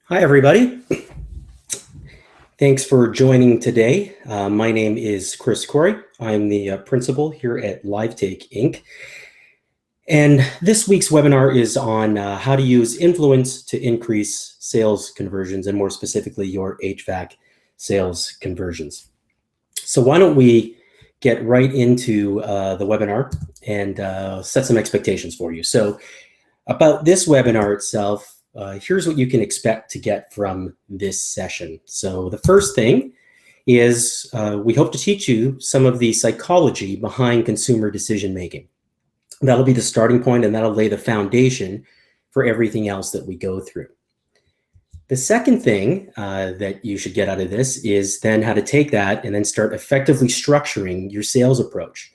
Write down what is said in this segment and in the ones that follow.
Hi, everybody. Thanks for joining today. My name is Chris Corey. I'm the principal here at LiveTake Inc. And this week's webinar is on how to use influence to increase sales conversions, and more specifically, your HVAC sales conversions. So why don't we get right into the webinar and set some expectations for you. So about this webinar itself, here's what you can expect to get from this session. So the first thing is we hope to teach you some of the psychology behind consumer decision making. That'll be the starting point, and that'll lay the foundation for everything else that we go through. The second thing that you should get out of this is then how to take that and then start effectively structuring your sales approach.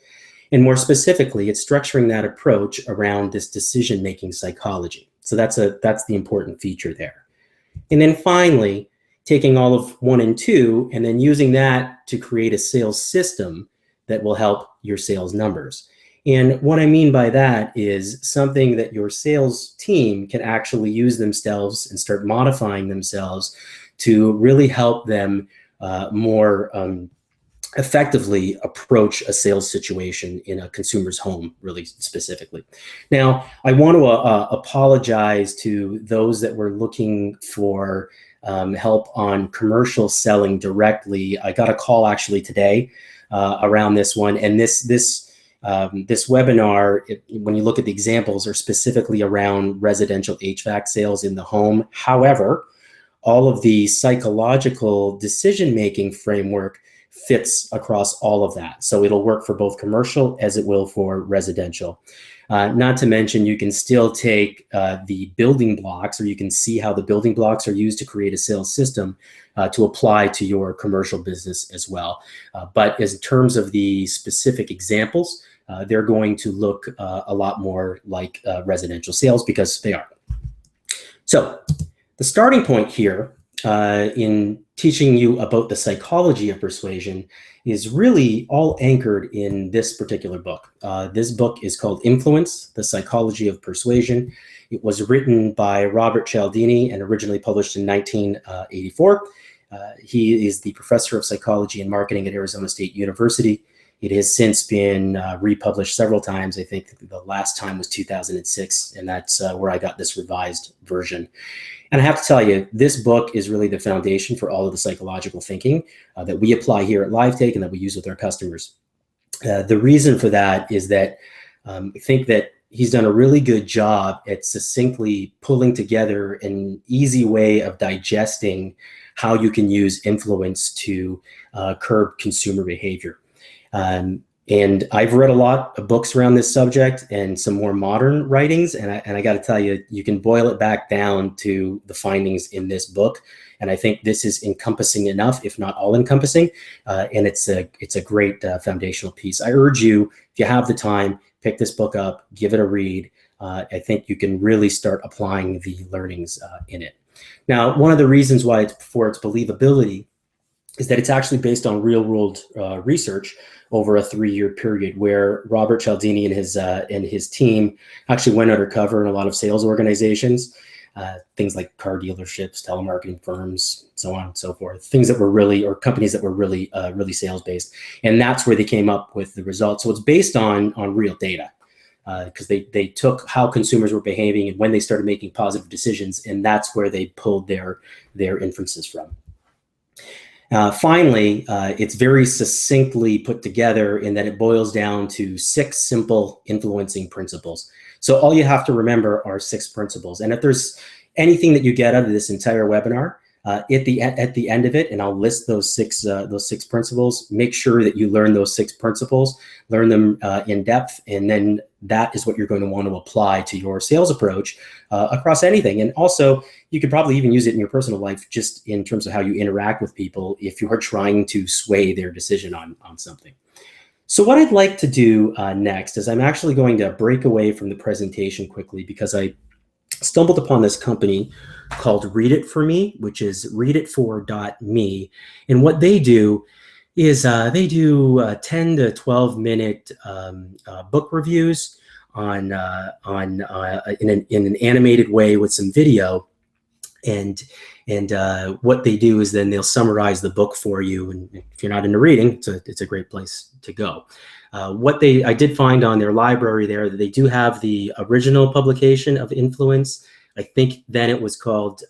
And more specifically, it's structuring that approach around this decision-making psychology. So that's the important feature there. And then finally, taking all of 1 and 2 and then using that to create a sales system that will help your sales numbers. And what I mean by that is something that your sales team can actually use themselves and start modifying themselves to really help them more effectively approach a sales situation in a consumer's home, really specifically. Now, I want to apologize to those that were looking for help on commercial selling directly. I got a call actually today around this one, and this webinar, when you look at the examples, are specifically around residential HVAC sales in the home. However, all of the psychological decision-making framework fits across all of that. So it'll work for both commercial as it will for residential. Not to mention, you can still take the building blocks, or you can see how the building blocks are used to create a sales system to apply to your commercial business as well. But as in terms of the specific examples, they're going to look a lot more like residential sales, because they are. So the starting point here in teaching you about the psychology of persuasion is really all anchored in this particular book. This book is called Influence, The Psychology of Persuasion. It was written by Robert Cialdini and originally published in 1984. He is the professor of psychology and marketing at Arizona State University. It has since been republished several times. I think the last time was 2006, and that's where I got this revised version. And I have to tell you, this book is really the foundation for all of the psychological thinking that we apply here at LiveTake and that we use with our customers. The reason for that is that I think that he's done a really good job at succinctly pulling together an easy way of digesting how you can use influence to curb consumer behavior. And I've read a lot of books around this subject and some more modern writings, and I got to tell you, you can boil it back down to the findings in this book. And I think this is encompassing enough, if not all encompassing, and it's a great foundational piece. I urge you, if you have the time, pick this book up, give it a read. I think you can really start applying the learnings in it. Now, one of the reasons why for its believability is that it's actually based on real-world research over a 3-year period, where Robert Cialdini and his team actually went undercover in a lot of sales organizations, things like car dealerships, telemarketing firms, so on and so forth, things that were really, or companies that were really, really sales-based, and that's where they came up with the results. So it's based on real data, because they took how consumers were behaving and when they started making positive decisions, and that's where they pulled their inferences from. Finally, it's very succinctly put together in that it boils down to 6 simple influencing principles. So all you have to remember are 6 principles. And if there's anything that you get out of this entire webinar, at the end of it, and I'll list those six principles, make sure that you learn those 6 principles, learn them in depth, and then that is what you're going to want to apply to your sales approach across anything. And also, you could probably even use it in your personal life, just in terms of how you interact with people if you are trying to sway their decision on something. So what I'd like to do next is I'm actually going to break away from the presentation quickly, because I stumbled upon this company called Read It For Me, which is readitfor.me. And what they do is they do 10 to 12 minute book reviews in an animated way with some video. And what they do is then they'll summarize the book for you. And if you're not into reading, it's a great place to go. I did find on their library there that they do have the original publication of Influence. I think then it was called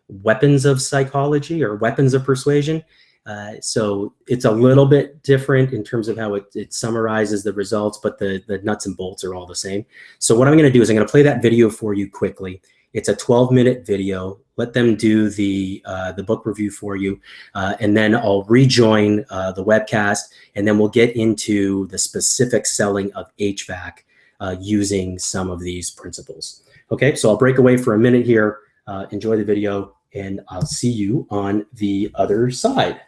Weapons of Psychology or Weapons of Persuasion. So it's a little bit different in terms of how it summarizes the results, but the nuts and bolts are all the same. So what I'm going to do is I'm going to play that video for you quickly. It's a 12-minute video. Let them do the book review for you, and then I'll rejoin the webcast, and then we'll get into the specific selling of HVAC using some of these principles. Okay, so I'll break away for a minute here. Enjoy the video, and I'll see you on the other side.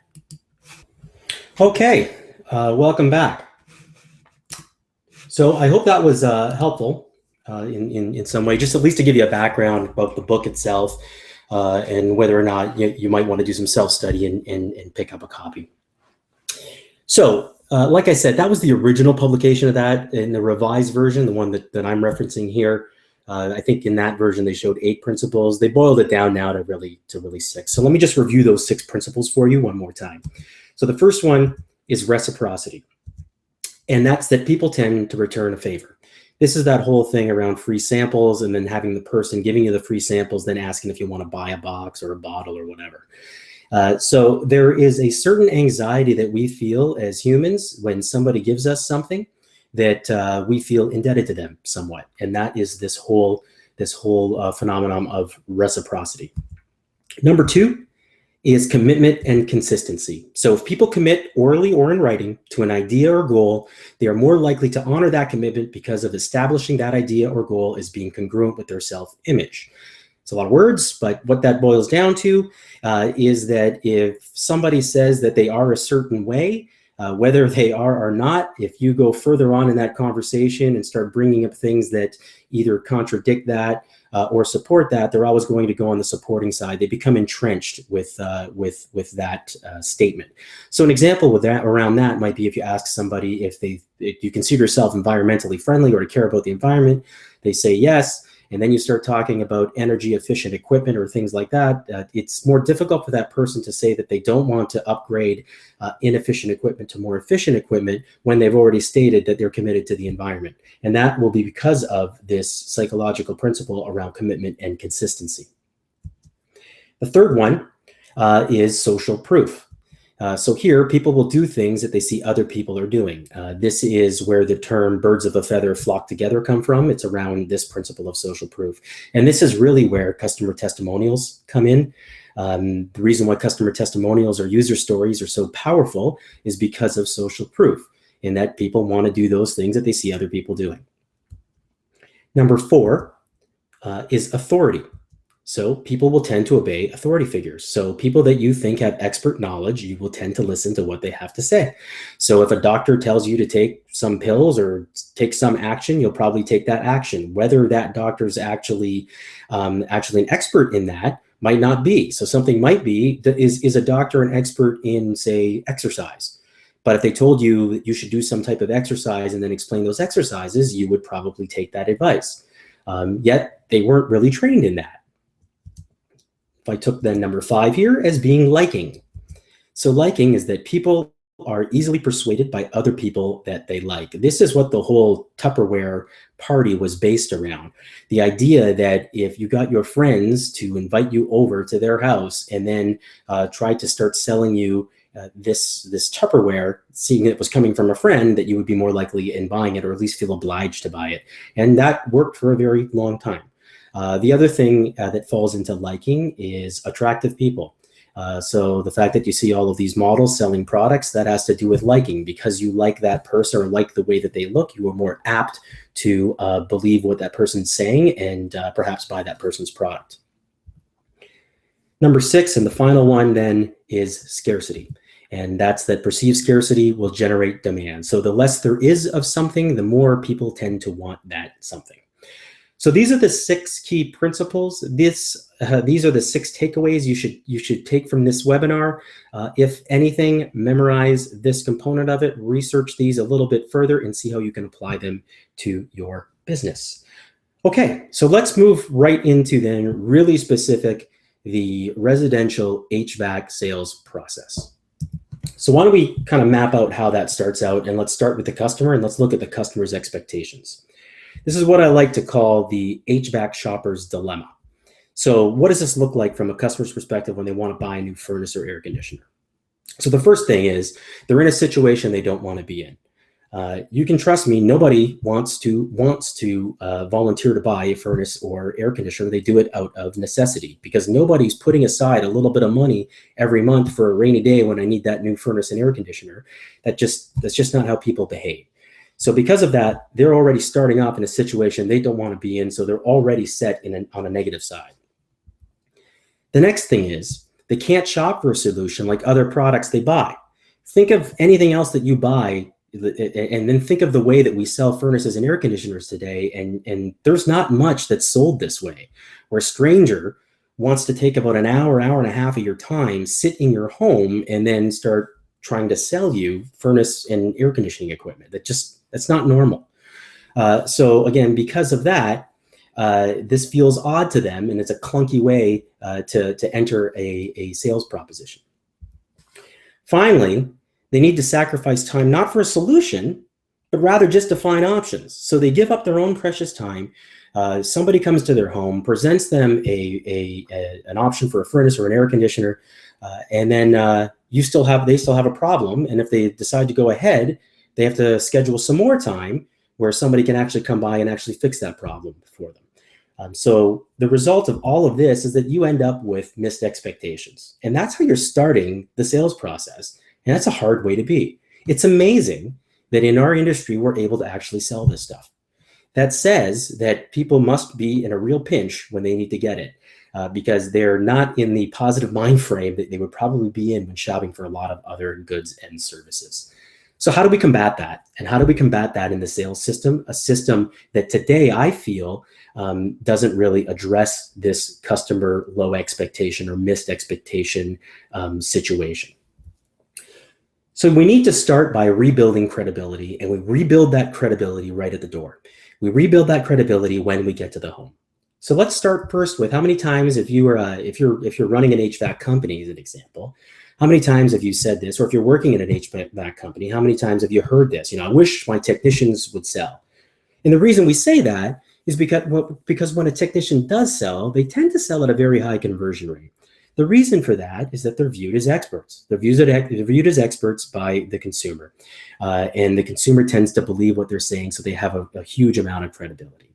Okay, welcome back. So I hope that was helpful in some way, just at least to give you a background about the book itself and whether or not you might want to do some self-study and pick up a copy. So like I said, that was the original publication of that. In the revised version, the one that I'm referencing here, I think in that version they showed 8 principles. They boiled it down now to really 6. So let me just review those 6 principles for you one more time. So the first one is reciprocity, and that's that people tend to return a favor. This is that whole thing around free samples and then having the person giving you the free samples then asking if you want to buy a box or a bottle or whatever. So there is a certain anxiety that we feel as humans when somebody gives us something that we feel indebted to them somewhat. And that is this whole phenomenon of reciprocity. Number 2 is commitment and consistency. So if people commit orally or in writing to an idea or goal, they are more likely to honor that commitment because of establishing that idea or goal as being congruent with their self-image. It's a lot of words, but what that boils down to is that if somebody says that they are a certain way, whether they are or not, if you go further on in that conversation and start bringing up things that either contradict that or support that, they're always going to go on the supporting side. They become entrenched with that statement. So an example with that around that might be if you ask somebody if you consider yourself environmentally friendly or to care about the environment, they say yes. And then you start talking about energy efficient equipment or things like that. It's more difficult for that person to say that they don't want to upgrade inefficient equipment to more efficient equipment when they've already stated that they're committed to the environment. And that will be because of this psychological principle around commitment and consistency. The third one is social proof. So here, people will do things that they see other people are doing. This is where the term birds of a feather flock together come from. It's around this principle of social proof. And this is really where customer testimonials come in. The reason why customer testimonials or user stories are so powerful is because of social proof, in that people want to do those things that they see other people doing. Number 4 is authority. So people will tend to obey authority figures. So people that you think have expert knowledge, you will tend to listen to what they have to say. So if a doctor tells you to take some pills or take some action, you'll probably take that action. Whether that doctor's actually an expert in that might not be. So something might be, is a doctor an expert in, say, exercise? But if they told you that you should do some type of exercise and then explain those exercises, you would probably take that advice. Yet they weren't really trained in that. I took then number 5 here as being liking. So liking is that people are easily persuaded by other people that they like. This is what the whole Tupperware party was based around. The idea that if you got your friends to invite you over to their house and then try to start selling you this Tupperware, seeing it was coming from a friend, that you would be more likely in buying it, or at least feel obliged to buy it. And that worked for a very long time. The other thing that falls into liking is attractive people. So the fact that you see all of these models selling products, that has to do with liking. Because you like that person or like the way that they look, you are more apt to believe what that person's saying and perhaps buy that person's product. Number 6, and the final one then, is scarcity. And that's that perceived scarcity will generate demand. So the less there is of something, the more people tend to want that something. So these are the 6 key principles. These are the 6 takeaways you should take from this webinar. If anything, memorize this component of it, research these a little bit further, and see how you can apply them to your business. Okay, so let's move right into then really specific, the residential HVAC sales process. So why don't we kind of map out how that starts out, and let's start with the customer and let's look at the customer's expectations. This is what I like to call the HVAC shopper's dilemma. So what does this look like from a customer's perspective when they want to buy a new furnace or air conditioner? So the first thing is they're in a situation they don't want to be in. You can trust me, nobody wants to volunteer to buy a furnace or air conditioner. They do it out of necessity, because nobody's putting aside a little bit of money every month for a rainy day when I need that new furnace and air conditioner. That's just not how people behave. So because of that, they're already starting off in a situation they don't want to be in, so they're already set on a negative side. The next thing is they can't shop for a solution like other products they buy. Think of anything else that you buy, and then think of the way that we sell furnaces and air conditioners today, and there's not much that's sold this way, where a stranger wants to take about an hour and a half of your time, sit in your home, and then start trying to sell you furnace and air conditioning equipment. That's not normal. So again, because of that, this feels odd to them, and it's a clunky way to enter a sales proposition. Finally, they need to sacrifice time not for a solution, but rather just to find options. So they give up their own precious time. Somebody comes to their home, presents them an option for a furnace or an air conditioner, and then they still have a problem. And if they decide to go ahead, they have to schedule some more time where somebody can actually come by and actually fix that problem for them. So the result of all of this is that you end up with missed expectations. And that's how you're starting the sales process. And that's a hard way to be. It's amazing that in our industry, we're able to actually sell this stuff. That says that people must be in a real pinch when they need to get it, because they're not in the positive mind frame that they would probably be in when shopping for a lot of other goods and services. So how do we combat that? And how do we combat that in the sales system? A system that today I feel doesn't really address this customer low expectation or missed expectation situation. So we need to start by rebuilding credibility, and we rebuild that credibility right at the door. We rebuild that credibility when we get to the home. So let's start first with how many times, if you're running an HVAC company as an example, how many times have you said this? Or if you're working in an HVAC company, how many times have you heard this? I wish my technicians would sell. And the reason we say that is because when a technician does sell, they tend to sell at a very high conversion rate. The reason for that is that they're viewed as experts. They're viewed as experts by the consumer. And the consumer tends to believe what they're saying, so they have a huge amount of credibility.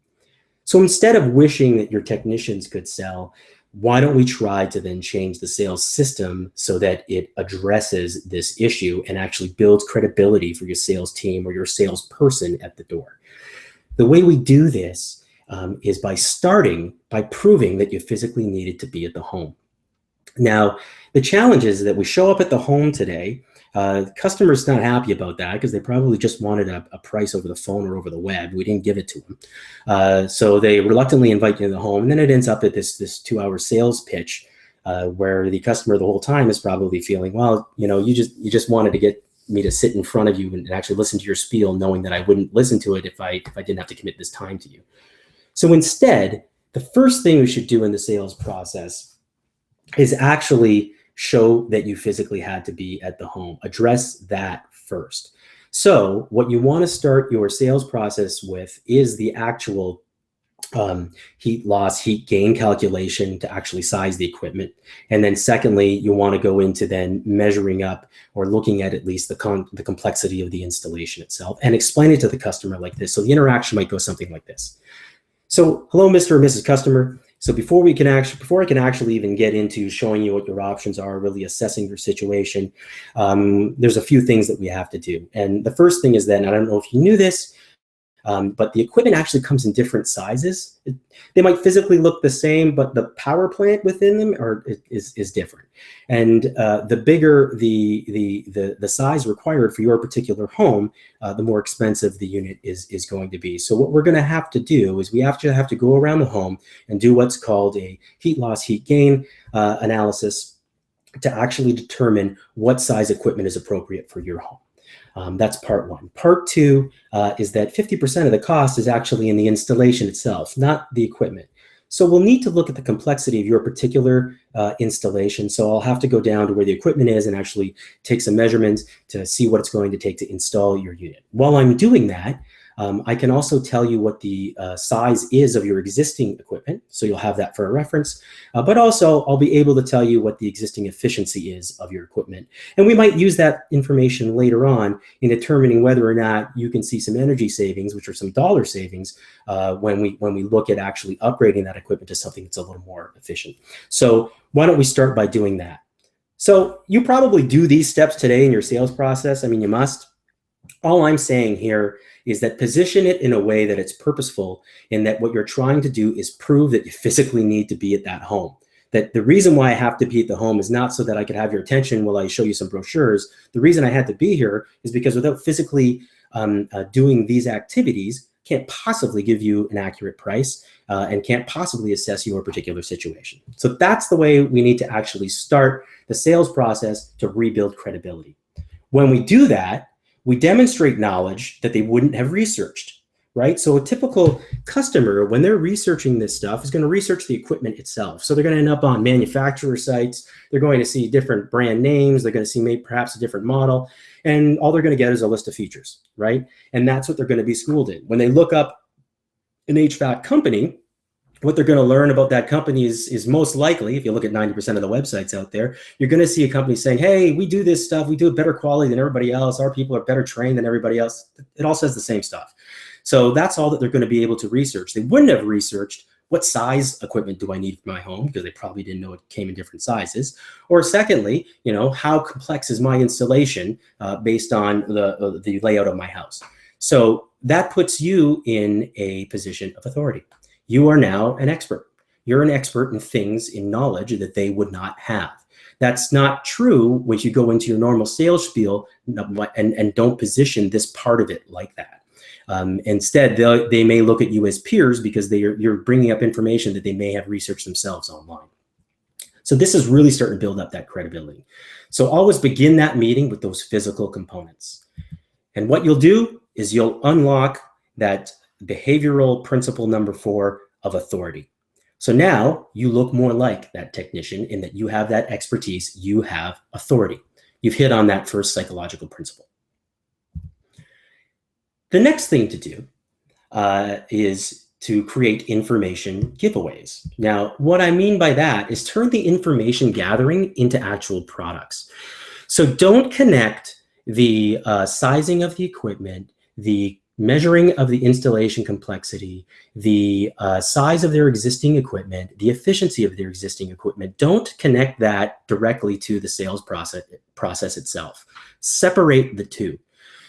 So instead of wishing that your technicians could sell, why don't we try to then change the sales system so that it addresses this issue and actually builds credibility for your sales team or your salesperson at the door? The way we do this is by starting by proving that you physically needed to be at the home. Now, the challenge is that we show up at the home today. The customer's not happy about that because they probably just wanted a price over the phone or over the web. We didn't give it to them. So they reluctantly invite you to the home, and then it ends up at this 2-hour sales pitch where the customer the whole time is probably feeling, well, you just wanted to get me to sit in front of you and actually listen to your spiel, knowing that I wouldn't listen to it if I didn't have to commit this time to you. So instead, the first thing we should do in the sales process is actually show that you physically had to be at the home. Address that first. So what you want to start your sales process with is the actual heat loss, heat gain calculation to actually size the equipment. And then secondly, you want to go into then measuring up or looking at least the complexity of the installation itself and explain it to the customer like this. So the interaction might go something like this. So hello, Mr. or Mrs. Customer. So before I can actually even get into showing you what your options are, really assessing your situation, there's a few things that we have to do. And the first thing is that, and I don't know if you knew this, but the equipment actually comes in different sizes. They might physically look the same, but the power plant within them is different. And the bigger the size required for your particular home, the more expensive the unit is going to be. So what we're going to have to do is we have to go around the home and do what's called a heat loss, heat gain analysis to actually determine what size equipment is appropriate for your home. That's part one. Part two is that 50% of the cost is actually in the installation itself, not the equipment. So we'll need to look at the complexity of your particular installation. So I'll have to go down to where the equipment is and actually take some measurements to see what it's going to take to install your unit. While I'm doing that, I can also tell you what the size is of your existing equipment, so you'll have that for a reference, but also I'll be able to tell you what the existing efficiency is of your equipment. And we might use that information later on in determining whether or not you can see some energy savings, which are some dollar savings, when we look at actually upgrading that equipment to something that's a little more efficient. So why don't we start by doing that? So you probably do these steps today in your sales process. I mean, you must. All I'm saying here is that position it in a way that it's purposeful, and that what you're trying to do is prove that you physically need to be at that home. That the reason why I have to be at the home is not so that I could have your attention while I show you some brochures. The reason I had to be here is because without physically doing these activities, can't possibly give you an accurate price and can't possibly assess your particular situation. So that's the way we need to actually start the sales process to rebuild credibility. When we do that, we demonstrate knowledge that they wouldn't have researched, right? So a typical customer, when they're researching this stuff, is going to research the equipment itself. So they're going to end up on manufacturer sites. They're going to see different brand names. They're going to see maybe perhaps a different model. And all they're going to get is a list of features, right? And that's what they're going to be schooled in. When they look up an HVAC company, what they're going to learn about that company is most likely, if you look at 90% of the websites out there, you're going to see a company saying, hey, we do this stuff. We do it better quality than everybody else. Our people are better trained than everybody else. It all says the same stuff. So that's all that they're going to be able to research. They wouldn't have researched what size equipment do I need for my home, because they probably didn't know it came in different sizes. Or secondly, how complex is my installation based on the layout of my house. So that puts you in a position of authority. You are now an expert. You're an expert in things, in knowledge that they would not have. That's not true when you go into your normal sales spiel and don't position this part of it like that. Instead, they may look at you as peers because you're bringing up information that they may have researched themselves online. So this is really starting to build up that credibility. So always begin that meeting with those physical components. And what you'll do is you'll unlock that behavioral principle number 4 of authority. So now you look more like that technician in that you have that expertise, you have authority. You've hit on that first psychological principle. The next thing to do is to create information giveaways. Now, what I mean by that is turn the information gathering into actual products. So don't connect the sizing of the equipment, the measuring of the installation complexity, the size of their existing equipment, the efficiency of their existing equipment. Don't connect that directly to the sales process itself. Separate the two.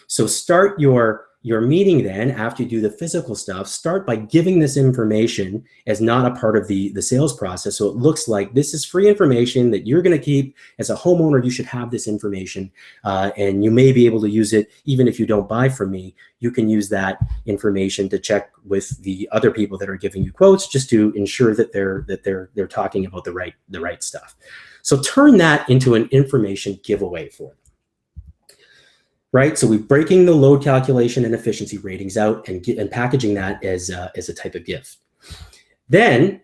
So start your meeting then, after you do the physical stuff, start by giving this information as not a part of the sales process. So it looks like this is free information that you're going to keep. As a homeowner, you should have this information, and you may be able to use it even if you don't buy from me. You can use that information to check with the other people that are giving you quotes, just to ensure that they're talking about the right stuff. So turn that into an information giveaway for them. Right, so we're breaking the load calculation and efficiency ratings out and packaging that as a type of gift. Then,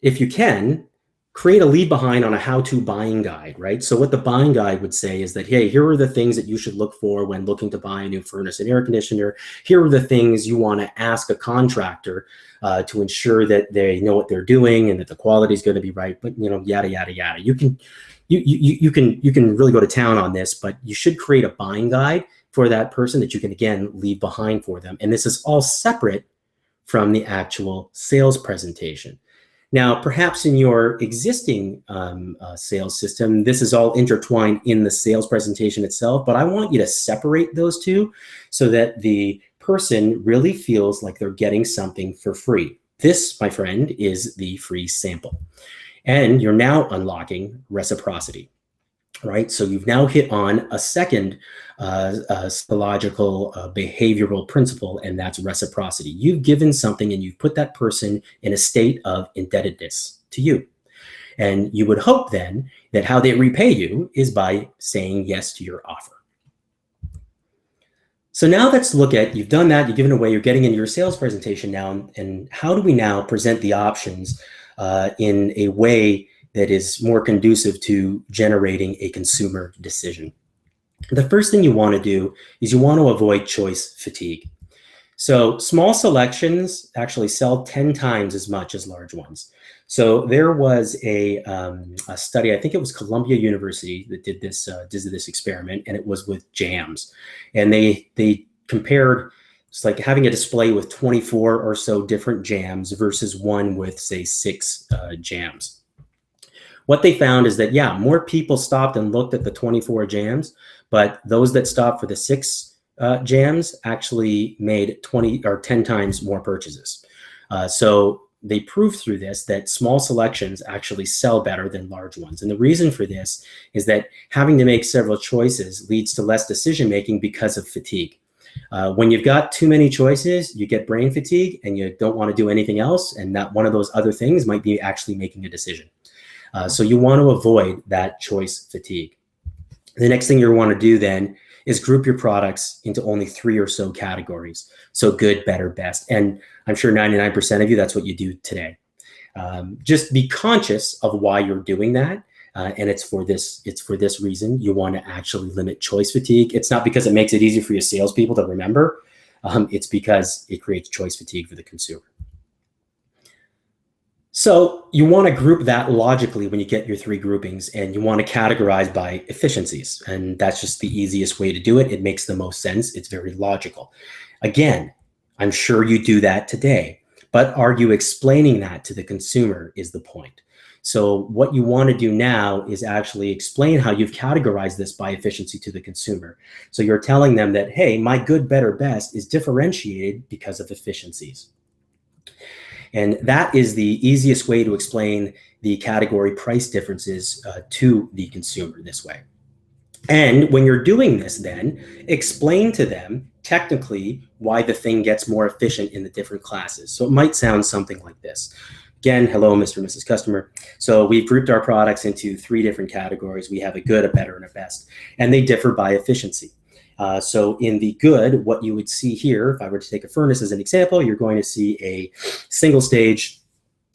if you can, create a leave behind on a how-to buying guide, right? So what the buying guide would say is that, hey, here are the things that you should look for when looking to buy a new furnace and air conditioner. Here are the things you want to ask a contractor to ensure that they know what they're doing and that the quality is going to be right. But yada yada yada. You can really go to town on this, but you should create a buying guide for that person that you can, again, leave behind for them. And this is all separate from the actual sales presentation. Now, perhaps in your existing sales system, this is all intertwined in the sales presentation itself, but I want you to separate those two so that the person really feels like they're getting something for free. This, my friend, is the free sample. And you're now unlocking reciprocity, right? So you've now hit on a second psychological behavioral principle, and that's reciprocity. You've given something and you've put that person in a state of indebtedness to you. And you would hope then that how they repay you is by saying yes to your offer. So now let's look at, you've done that, you've given away, you're getting into your sales presentation now, and how do we now present the options in a way that is more conducive to generating a consumer decision? The first thing you want to do is you want to avoid choice fatigue. So small selections actually sell 10 times as much as large ones. So there was a study, I think it was Columbia University that did this experiment, and it was with jams. And they compared, it's like having a display with 24 or so different jams versus one with, say, 6 jams. What they found is that, yeah, more people stopped and looked at the 24 jams, but those that stopped for the 6 jams actually made 20 or 10 times more purchases. So they proved through this that small selections actually sell better than large ones. And the reason for this is that having to make several choices leads to less decision making because of fatigue. When you've got too many choices, you get brain fatigue and you don't want to do anything else. And that one of those other things might be actually making a decision. So you want to avoid that choice fatigue. The next thing you want to do then is group your products into only 3 or so categories. So good, better, best. And I'm sure 99% of you, that's what you do today. Just be conscious of why you're doing that. And it's for this reason. You want to actually limit choice fatigue. It's not because it makes it easy for your salespeople to remember. It's because it creates choice fatigue for the consumer. So you want to group that logically when you get your 3 groupings, and you want to categorize by efficiencies. And that's just the easiest way to do it. It makes the most sense. It's very logical. Again, I'm sure you do that today, but are you explaining that to the consumer is the point. So what you want to do now is actually explain how you've categorized this by efficiency to the consumer. So you're telling them that, hey, my good, better, best is differentiated because of efficiencies. And that is the easiest way to explain the category price differences to the consumer this way. And when you're doing this, then explain to them technically why the thing gets more efficient in the different classes. So it might sound something like this. Again, hello, Mr. and Mrs. Customer. So we've grouped our products into 3 different categories. We have a good, a better, and a best, and they differ by efficiency. So in the good, what you would see here, if I were to take a furnace as an example, you're going to see a single stage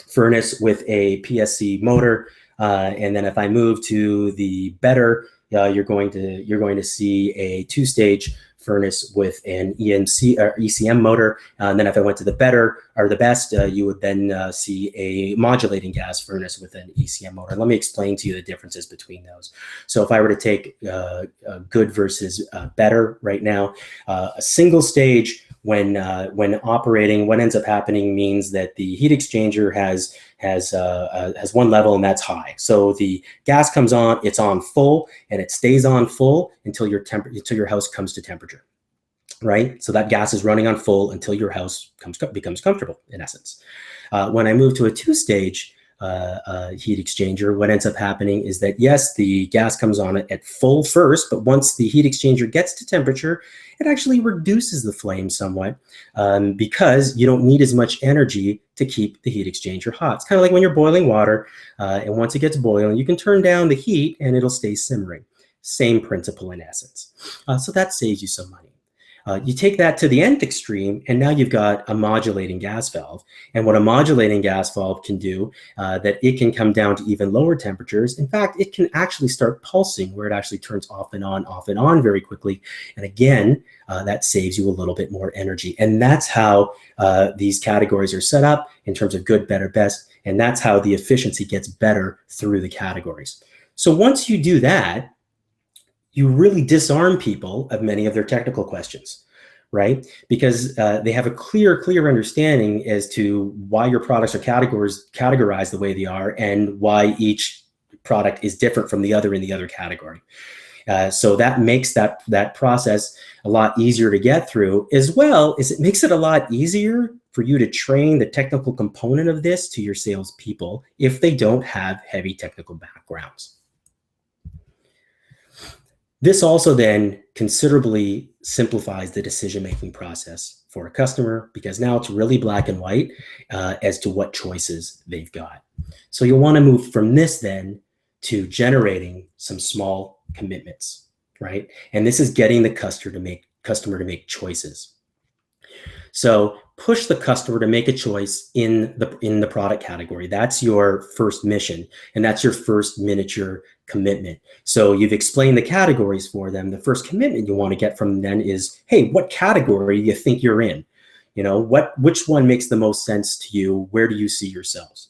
furnace with a PSC motor. And then if I move to the better, you're going to see a 2-stage furnace with an EMC or ECM motor. And then if I went to the better or the best, you would then see a modulating gas furnace with an ECM motor. Let me explain to you the differences between those. So if I were to take good versus better right now, a single stage when operating, what ends up happening means that the heat exchanger has one level, and that's high. So the gas comes on, it's on full, and it stays on full until your house comes to temperature, right? So that gas is running on full until your house becomes comfortable, in essence. When I move to a 2-stage heat exchanger, what ends up happening is that, yes, the gas comes on at full first, but once the heat exchanger gets to temperature, it actually reduces the flame somewhat because you don't need as much energy to keep the heat exchanger hot. It's kind of like when you're boiling water, and once it gets boiling, you can turn down the heat and it'll stay simmering. Same principle in essence. So that saves you some money. You take that to the nth extreme, and now you've got a modulating gas valve. And what a modulating gas valve can do, that it can come down to even lower temperatures. In fact, it can actually start pulsing, where it actually turns off and on very quickly. And again, that saves you a little bit more energy. And that's how these categories are set up in terms of good, better, best. And that's how the efficiency gets better through the categories. So once you do that, you really disarm people of many of their technical questions, right? Because they have a clear understanding as to why your products are categorized the way they are, and why each product is different from the other in the other category. So that makes that process a lot easier to get through, as well as it makes it a lot easier for you to train the technical component of this to your salespeople if they don't have heavy technical backgrounds. This also then considerably simplifies the decision-making process for a customer, because now it's really black and white as to what choices they've got. So you'll want to move from this then to generating some small commitments, right? And this is getting the customer customer to make choices. So push the customer to make a choice in the product category. That's your first mission, and that's your first miniature commitment. So you've explained the categories for them. The first commitment you want to get from them then is, hey, what category do you think you're in? You know, which one makes the most sense to you? Where do you see yourselves?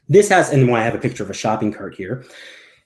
This has, and I have a picture of a shopping cart here.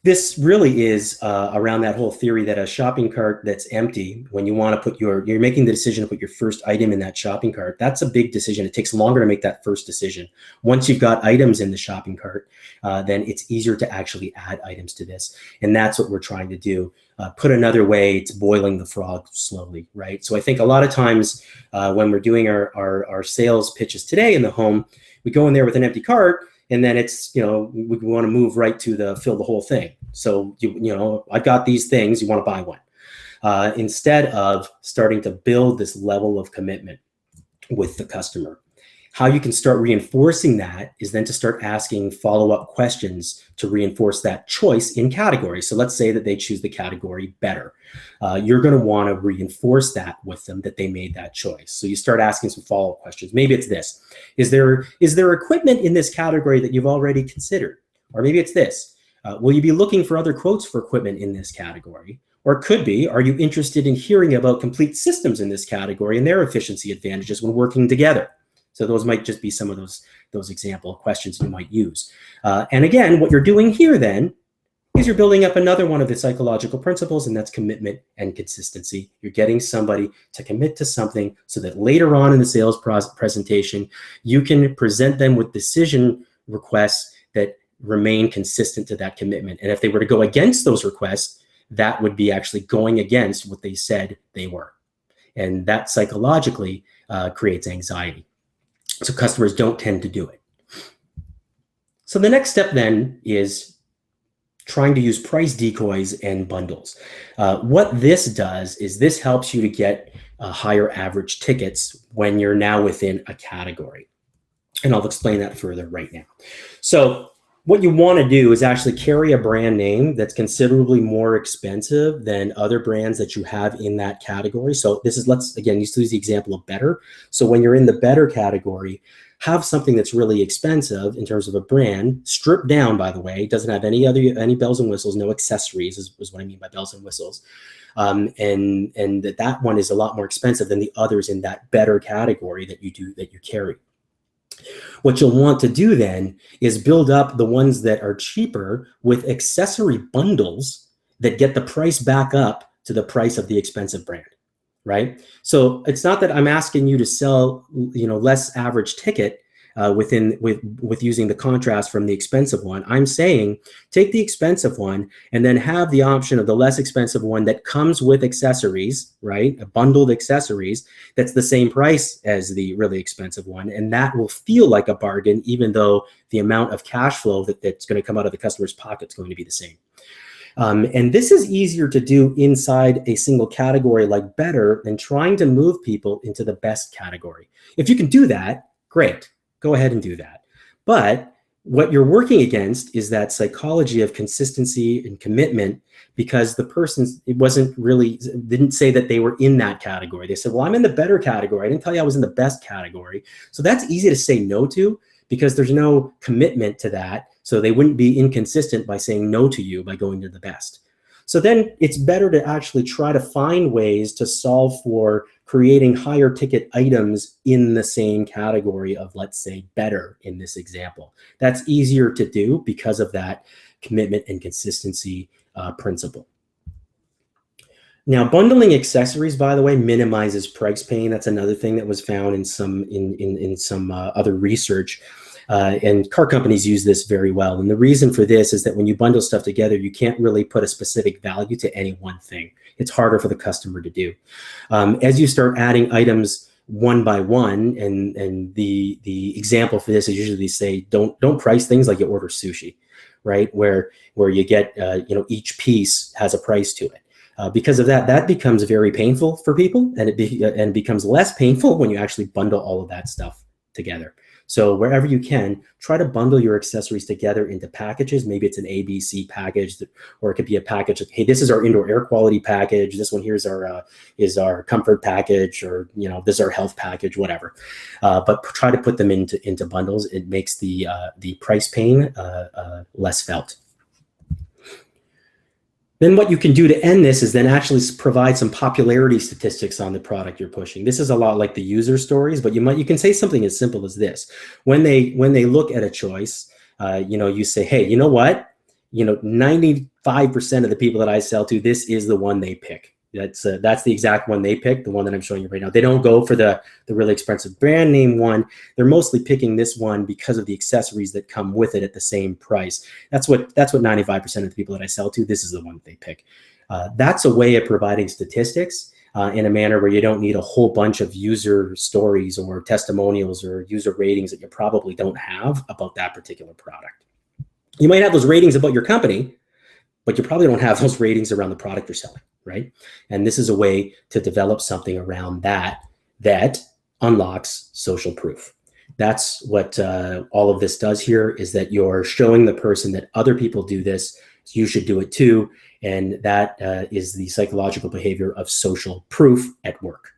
This really is around that whole theory that a shopping cart that's empty, when you want to put you're making the decision to put your first item in that shopping cart, that's a big decision. It takes longer to make that first decision. Once you've got items in the shopping cart, then it's easier to actually add items to this. And that's what we're trying to do. Put another way, it's boiling the frog slowly, right? So I think a lot of times when we're doing our sales pitches today in the home, we go in there with an empty cart, and then it's, you know, we want to move right to fill the whole thing. So, you know, I've got these things, you want to buy one. Instead of starting to build this level of commitment with the customer. How you can start reinforcing that is then to start asking follow-up questions to reinforce that choice in categories. So let's say that they choose the category better. You're going to want to reinforce that with them, that they made that choice. So you start asking some follow-up questions. Maybe it's this: is there equipment in this category that you've already considered? Or maybe it's this: will you be looking for other quotes for equipment in this category? Or it could be, are you interested in hearing about complete systems in this category and their efficiency advantages when working together? So those might just be some of those example questions you might use. And again, what you're doing here then is you're building up another one of the psychological principles, and that's commitment and consistency. You're getting somebody to commit to something so that later on in the sales presentation, you can present them with decision requests that remain consistent to that commitment. And if they were to go against those requests, that would be actually going against what they said they were. And that psychologically creates anxiety. So customers don't tend to do it. So the next step then is trying to use price decoys and bundles. What this does is this helps you to get higher average tickets when you're now within a category. And I'll explain that further right now. So what you want to do is actually carry a brand name that's considerably more expensive than other brands that you have in that category. So this is, let's again use the example of better. So when you're in the better category, have something that's really expensive in terms of a brand, stripped down, by the way, doesn't have any bells and whistles, no accessories is what I mean by bells and whistles. And that one is a lot more expensive than the others in that better category that you carry. What you'll want to do then is build up the ones that are cheaper with accessory bundles that get the price back up to the price of the expensive brand, right? So it's not that I'm asking you to sell, you know, less average ticket with using the contrast from the expensive one. I'm saying take the expensive one and then have the option of the less expensive one that comes with accessories, right? A bundled accessories that's the same price as the really expensive one. And that will feel like a bargain, even though the amount of cash flow that's going to come out of the customer's pocket is going to be the same. And this is easier to do inside a single category like better than trying to move people into the best category. If you can do that, great. Go ahead and do that. But what you're working against is that psychology of consistency and commitment, because the person didn't say that they were in that category. They said, well, I'm in the better category. I didn't tell you I was in the best category. So that's easy to say no to because there's no commitment to that. So they wouldn't be inconsistent by saying no to you by going to the best. So then it's better to actually try to find ways to solve for creating higher ticket items in the same category of, let's say, better in this example. That's easier to do because of that commitment and consistency principle. Now, bundling accessories, by the way, minimizes price pain. That's another thing that was found in some other research. And car companies use this very well. And the reason for this is that when you bundle stuff together, you can't really put a specific value to any one thing. It's harder for the customer to do. As you start adding items one by one, and the example for this is usually they say, don't price things like you order sushi, right? Where you get, each piece has a price to it. Because of that becomes very painful for people, and it becomes less painful when you actually bundle all of that stuff together. So wherever you can, try to bundle your accessories together into packages. Maybe it's an ABC package, or it could be a package of, hey, this is our indoor air quality package. This one here is our comfort package, or this is our health package, whatever. But try to put them into bundles. It makes the price pain less felt. Then what you can do to end this is then actually provide some popularity statistics on the product you're pushing. This is a lot like the user stories, but you can say something as simple as this. When they look at a choice, you say, hey, you know what? 95% of the people that I sell to, this is the one they pick. That's the exact one they pick, the one that I'm showing you right now. They don't go for the really expensive brand name one. They're mostly picking this one because of the accessories that come with it at the same price. That's what 95% of the people that I sell to, this is the one they pick. That's a way of providing statistics in a manner where you don't need a whole bunch of user stories or testimonials or user ratings that you probably don't have about that particular product. You might have those ratings about your company, but you probably don't have those ratings around the product you're selling, right? And this is a way to develop something around that unlocks social proof. That's what all of this does here, is that you're showing the person that other people do this, so you should do it too. And that is the psychological behavior of social proof at work.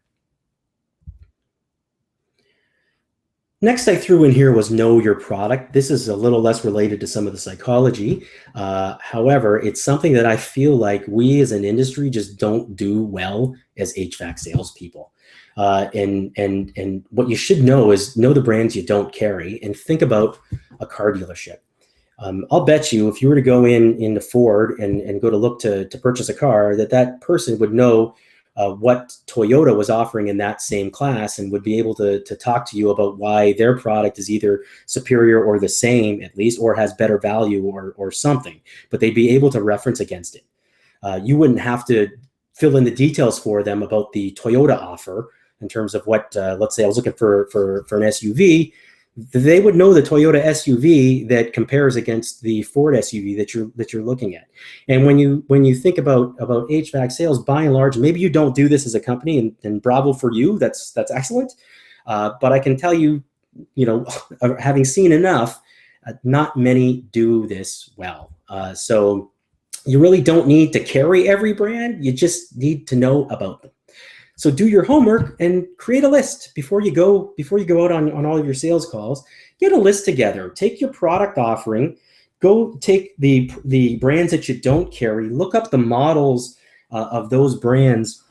Next I threw in here was know your product. This is a little less related to some of the psychology. However, it's something that I feel like we as an industry just don't do well as HVAC salespeople. And what you should know is know the brands you don't carry, and think about a car dealership. I'll bet you if you were to go into Ford and go to look to purchase a car, that person would know what Toyota was offering in that same class, and would be able to talk to you about why their product is either superior or the same, at least, or has better value or something. But they'd be able to reference against it. You wouldn't have to fill in the details for them about the Toyota offer in terms of what, let's say I was looking for an SUV. They would know the Toyota SUV that compares against the Ford SUV that you're looking at. And when you think about HVAC sales, by and large, maybe you don't do this as a company, and bravo for you. That's excellent. But I can tell you, having seen enough, not many do this well. So you really don't need to carry every brand. You just need to know about them. So do your homework and create a list before you go out on all of your sales calls. Get a list together. Take your product offering. Go take the brands that you don't carry. Look up the models of those brands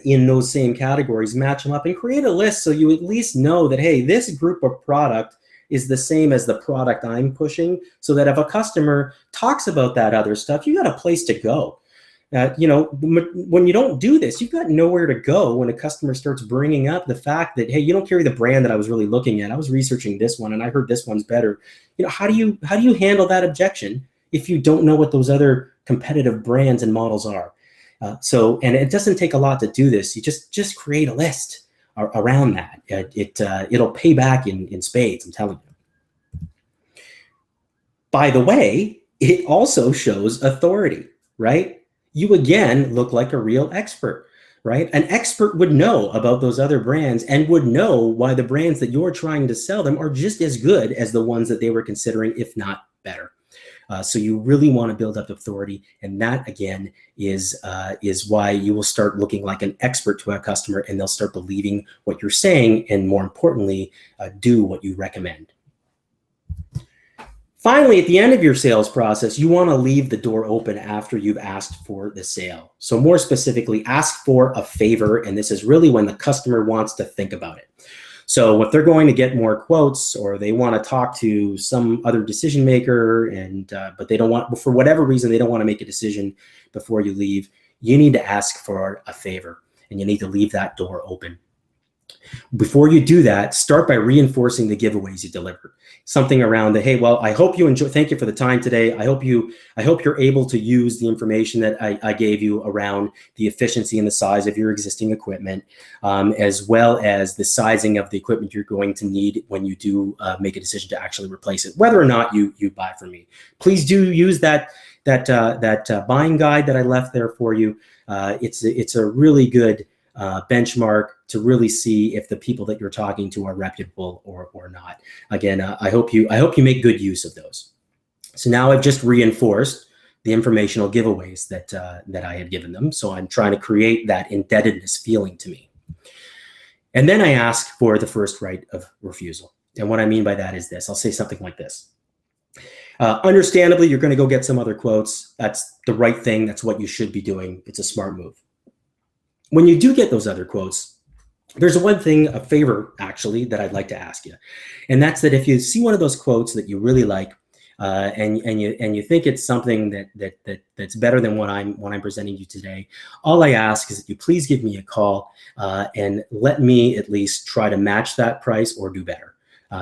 in those same categories. Match them up and create a list so you at least know that, hey, this group of product is the same as the product I'm pushing, so that if a customer talks about that other stuff, you got a place to go. When you don't do this, you've got nowhere to go when a customer starts bringing up the fact that, hey, you don't carry the brand that I was really looking at. I was researching this one and I heard this one's better. How do you handle that objection if you don't know what those other competitive brands and models are? And it doesn't take a lot to do this. You just create a list around that. It'll pay back in spades, I'm telling you. By the way, it also shows authority, right? You again look like a real expert, right? An expert would know about those other brands and would know why the brands that you're trying to sell them are just as good as the ones that they were considering, if not better. So you really want to build up authority, and that again is why you will start looking like an expert to a customer, and they'll start believing what you're saying, and more importantly, do what you recommend. Finally, at the end of your sales process, you want to leave the door open after you've asked for the sale. So more specifically, ask for a favor, and this is really when the customer wants to think about it. So if they're going to get more quotes, or they want to talk to some other decision maker, but they don't want, for whatever reason, they don't want to make a decision before you leave, you need to ask for a favor, and you need to leave that door open. Before you do that, start by reinforcing the giveaways you delivered. Something around the, hey, well, I hope you enjoy, thank you for the time today. I hope you're able to use the information that I gave you around the efficiency and the size of your existing equipment, as well as the sizing of the equipment you're going to need when you do make a decision to actually replace it, whether or not you buy from me. Please do use that buying guide that I left there for you. It's a really good benchmark to really see if the people that you're talking to are reputable or not. Again, I hope you make good use of those. So now I've just reinforced the informational giveaways that I had given them. So I'm trying to create that indebtedness feeling to me. And then I ask for the first right of refusal. And what I mean by that is this. I'll say something like this. Understandably, you're going to go get some other quotes. That's the right thing. That's what you should be doing. It's a smart move. When you do get those other quotes, there's one thing, a favor actually, that I'd like to ask you. And that's that if you see one of those quotes that you really like, and you think it's something that's better than what I'm presenting you today, all I ask is that you please give me a call and let me at least try to match that price or do better.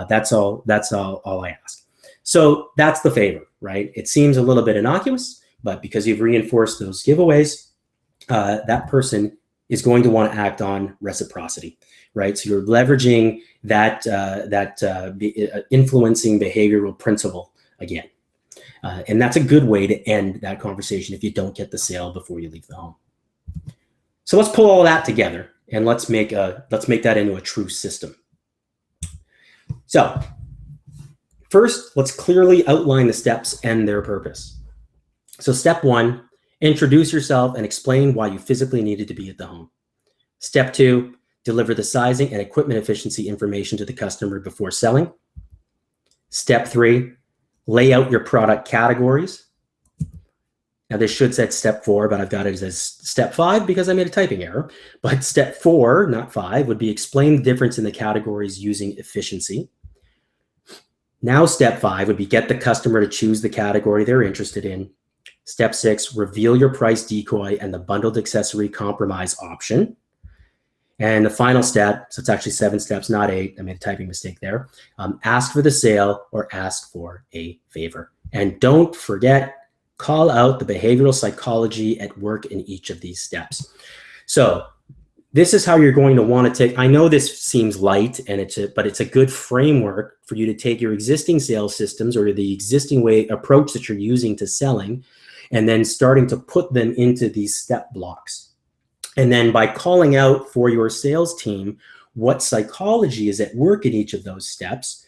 That's all I ask. So that's the favor, right? It seems a little bit innocuous, but because you've reinforced those giveaways, that person is going to want to act on reciprocity, right? So you're leveraging that influencing behavioral principle again. And that's a good way to end that conversation if you don't get the sale before you leave the home. So let's pull all that together and let's make that into a true system. So first, let's clearly outline the steps and their purpose. So step 1, introduce yourself and explain why you physically needed to be at the home. Step 2, deliver the sizing and equipment efficiency information to the customer before selling. Step 3, lay out your product categories. Now this should say step 4, but I've got it as step 5 because I made a typing error. But step 4, not 5, would be explain the difference in the categories using efficiency. Now step 5 would be get the customer to choose the category they're interested in. Step 6, reveal your price decoy and the bundled accessory compromise option. And the final step, so it's actually 7 steps, not 8. I made a typing mistake there. Ask for the sale or ask for a favor. And don't forget, call out the behavioral psychology at work in each of these steps. So this is how you're going to want to take, I know this seems light but it's a good framework for you to take your existing sales systems or the existing approach that you're using to selling, and then starting to put them into these step blocks. And then by calling out for your sales team what psychology is at work in each of those steps.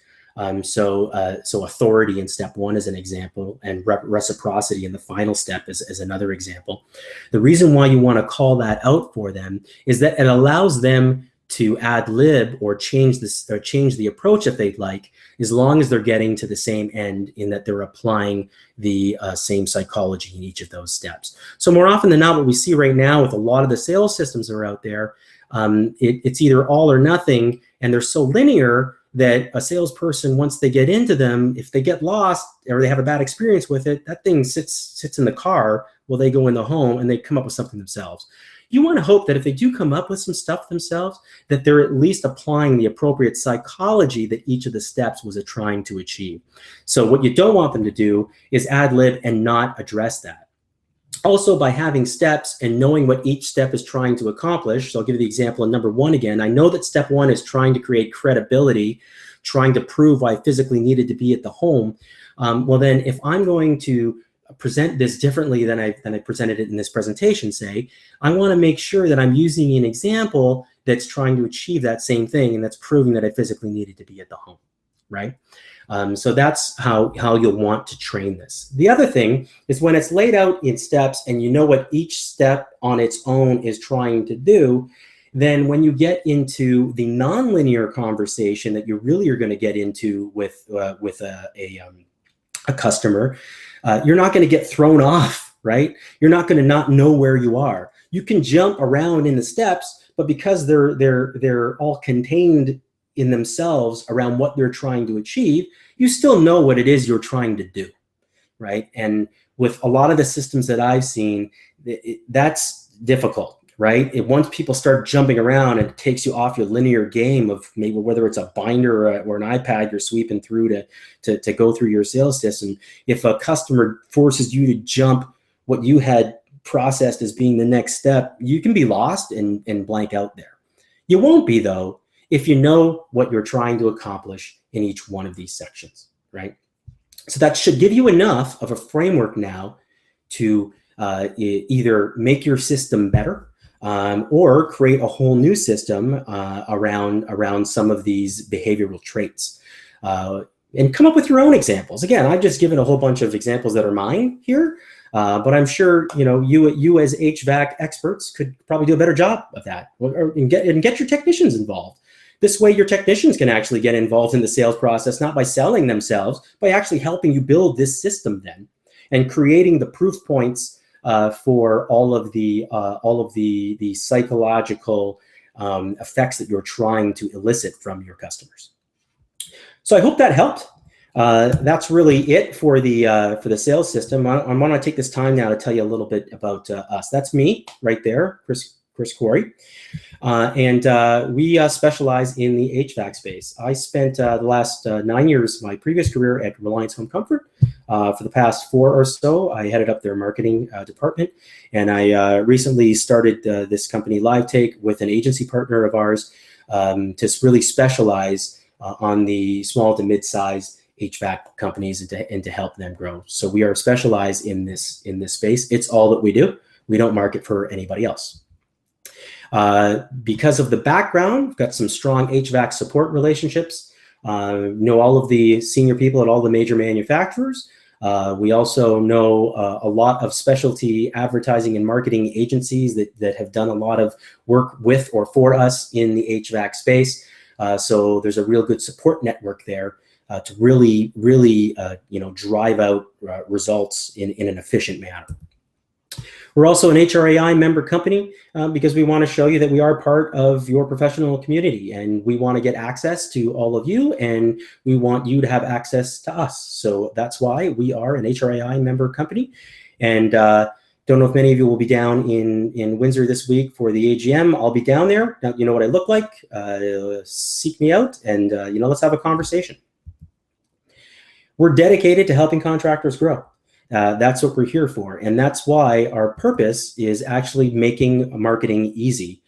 So authority in step 1 is an example, and reciprocity in the final step is another example. The reason why you want to call that out for them is that it allows them to ad lib or change the approach if they'd like, as long as they're getting to the same end in that they're applying the same psychology in each of those steps. So more often than not, what we see right now with a lot of the sales systems that are out there, it's either all or nothing, and they're so linear that a salesperson, once they get into them, if they get lost or they have a bad experience with it, that thing sits in the car while they go in the home and they come up with something themselves. You want to hope that if they do come up with some stuff themselves, that they're at least applying the appropriate psychology that each of the steps was trying to achieve. So what you don't want them to do is ad lib and not address that. Also, by having steps and knowing what each step is trying to accomplish, so I'll give you the example in number 1 again. I know that step 1 is trying to create credibility, trying to prove why I physically needed to be at the home. Well, then if I'm going to present this differently than I presented it in this presentation, say, I want to make sure that I'm using an example that's trying to achieve that same thing, and that's proving that I physically needed to be at the home, right? So that's how you'll want to train this. The other thing is when it's laid out in steps and you know what each step on its own is trying to do, then when you get into the nonlinear conversation that you really are going to get into with a customer, you're not going to get thrown off, right? You're not going to not know where you are. You can jump around in the steps, but because they're all contained in themselves around what they're trying to achieve, you still know what it is you're trying to do, right? And with a lot of the systems that I've seen, that's difficult, right? Once people start jumping around, it takes you off your linear game of maybe whether it's a binder or an iPad you're sweeping through to go through your sales system. If a customer forces you to jump what you had processed as being the next step, you can be lost and blank out there. You won't be, though, if you know what you're trying to accomplish in each one of these sections, right? So that should give you enough of a framework now to either make your system better or create a whole new system around some of these behavioral traits. And come up with your own examples. Again, I've just given a whole bunch of examples that are mine here, but I'm sure you as HVAC experts could probably do a better job of that, and get your technicians involved. This way, your technicians can actually get involved in the sales process, not by selling themselves, by actually helping you build this system then, and creating the proof points for all of the psychological effects that you're trying to elicit from your customers. So I hope that helped. That's really it for the sales system. I want to take this time now to tell you a little bit about us. That's me right there, Chris Corey. And we specialize in the HVAC space. I spent the last 9 years, my previous career at Reliance Home Comfort. For the past 4 or so, I headed up their marketing department. And I recently started this company, LiveTake, with an agency partner of ours to really specialize on the small to mid-size HVAC companies and to help them grow. So we are specialized in this space. It's all that we do. We don't market for anybody else. Because of the background, we've got some strong HVAC support relationships. Know all of the senior people at all the major manufacturers. We also know a lot of specialty advertising and marketing agencies that have done a lot of work with or for us in the HVAC space. So there's a real good support network there to really drive out results in an efficient manner. We're also an HRAI member company because we want to show you that we are part of your professional community, and we want to get access to all of you, and we want you to have access to us. So that's why we are an HRAI member company. And don't know if many of you will be down in Windsor this week for the AGM. I'll be down there. Now, you know what I look like. Seek me out, and let's have a conversation. We're dedicated to helping contractors grow. That's what we're here for, and that's why our purpose is actually making marketing easy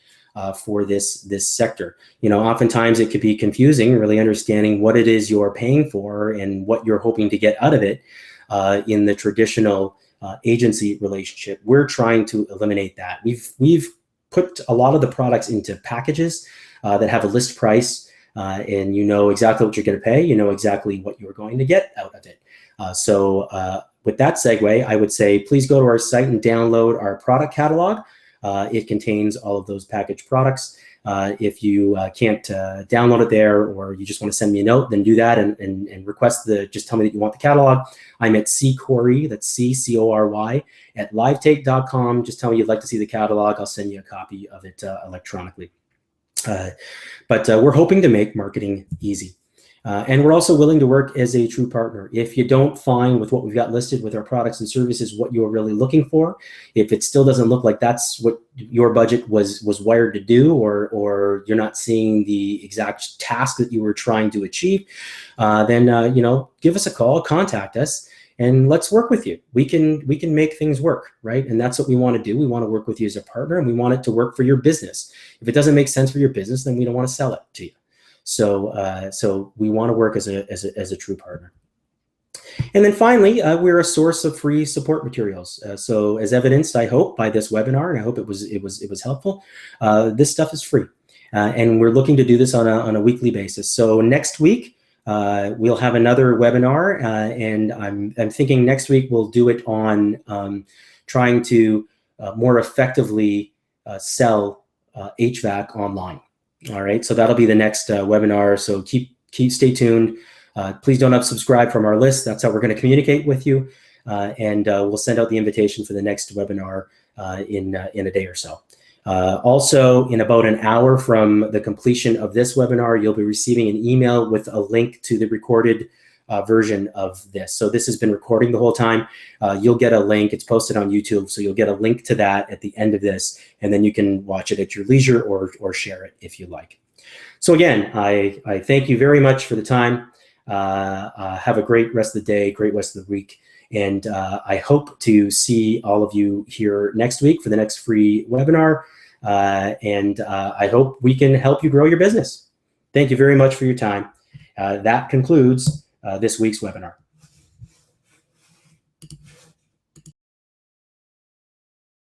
for this sector. Oftentimes it could be confusing, really understanding what it is you're paying for and what you're hoping to get out of it in the traditional agency relationship. We're trying to eliminate that. We've put a lot of the products into packages that have a list price, and you know exactly what you're going to pay. You know exactly what you're going to get out of it. With that segue, I would say, please go to our site and download our product catalog. It contains all of those packaged products. If you can't download it there, or you just want to send me a note, then do that and request just tell me that you want the catalog. I'm at ccorey, that's C-C-O-R-Y, at livetake.com. Just tell me you'd like to see the catalog. I'll send you a copy of it electronically. But we're hoping to make marketing easy. And we're also willing to work as a true partner. If you don't find with what we've got listed with our products and services what you're really looking for, if it still doesn't look like that's what your budget was wired to do, or you're not seeing the exact task that you were trying to achieve, then give us a call, contact us, and let's work with you. We can make things work, right? And that's what we want to do. We want to work with you as a partner, and we want it to work for your business. If it doesn't make sense for your business, then we don't want to sell it to you. So we want to work as a true partner. And then finally, we're a source of free support materials. So as evidenced, I hope, by this webinar, and I hope it was helpful, this stuff is free. And we're looking to do this on a weekly basis. So next week, we'll have another webinar, and I'm thinking next week we'll do it on trying to more effectively sell HVAC online. All right, so that'll be the next webinar. So stay tuned. Please don't unsubscribe from our list. That's how we're going to communicate with you, and we'll send out the invitation for the next webinar in a day or so. Also, in about an hour from the completion of this webinar, you'll be receiving an email with a link to the recorded version of this. So this has been recording the whole time. You'll get a link. It's posted on YouTube, so you'll get a link to that at the end of this, and then you can watch it at your leisure or share it if you like. So again, I thank you very much for the time. Have a great rest of the day, great rest of the week, and I hope to see all of you here next week for the next free webinar, and I hope we can help you grow your business. Thank you very much for your time. That concludes this week's webinar.